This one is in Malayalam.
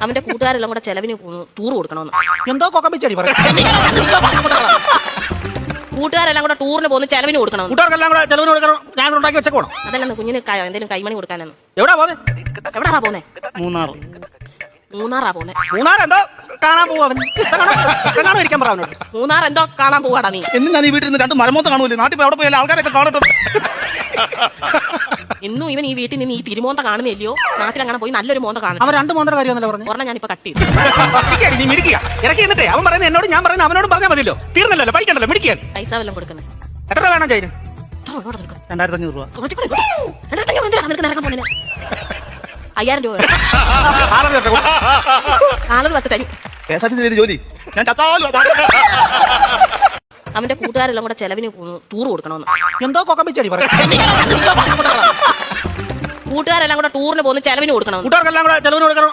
അവന്റെ കൂട്ടുകാരെല്ലാം കൂടെ ചെലവിന് ടൂർ കൊടുക്കണമെന്ന്. എന്തോ കൊക്കമ്പിച്ചടി പറയാം. കൂട്ടുകാരെല്ലാം കൂടെ ടൂറിന് പോകുന്ന ചെലവിന് കൊടുക്കണം. കൂട്ടുകാർക്കെല്ലാം കൂടെ ചെലവിന് കൊടുക്കണം. ഞാൻ ഉണ്ടാക്കി വെച്ചേക്കോണം. അതല്ലെന്ന് കുഞ്ഞിന് എന്തെങ്കിലും കൈമണി കൊടുക്കാനെന്ന്. എവിടാ പോന്നെ? എവിടാ പോന്നെ? മൂന്നാറാ പോന്നെ. മൂന്നാർ എന്തോ കാണാൻ പോവാ അവൻ. ഇരിക്കാൻ പറ അവനോട്. മൂന്നാർ എന്തോ കാണാൻ പോവാടാ നീ. എന്നും ഞാൻ ഈ വീട്ടിൽ നിന്ന് രണ്ട് മരമൊത്ത കാണൂല്ലേ? നാട്ടിൽ പോയി അവിടെ പോയാലും ആൾക്കാരൊക്കെ കാണട്ടെ. ഇന്നും ഇവൻ ഈ വീട്ടിൽ നിന്ന് ഈ തിരുമോന്ത കാണുന്നില്ലയോ? നാട്ടിൽ അങ്ങനെ പോയി നല്ലൊരു മോന്ത കാണും. അവൻ രണ്ട് മോന്തര കാര്യമൊന്നല്ല പറഞ്ഞു. പറഞ്ഞ ഞാനിപ്പോ കട്ട് ചെയ്തു. നീ മിടിക്കുക ഇടയ്ക്ക് എന്നിട്ടേ അവൻ പറയുന്നത് എന്നോട്, ഞാൻ പറയുന്നത് അവനോടും പറഞ്ഞാൽ മതിയല്ലോ. തീർന്നല്ലോ, പഠിക്കണ്ടല്ലോ, മിടിക്കാൻ. പൈസ വല്ലതും കൊടുക്കുന്നത്. എത്ര വേണം ചൈന്? 2500 രൂപ. 5000 രൂപ. 10 തരും. ജോലി ഞാൻ ചത്താലും അവന്റെ കൂട്ടുകാരെല്ലാം കൂടെ ചെലവിന് ടൂർ കൊടുക്കണമെന്ന്. എന്തോ കൊക്കമ്പിച്ചടി പറയാം. കൂട്ടുകാരെല്ലാം കൂടെ ടൂറിന് പോകുന്ന ചെലവിന് കൊടുക്കണം. കൂട്ടുകാർക്കെല്ലാം കൂടെ ചെലവിന് കൊടുക്കണം.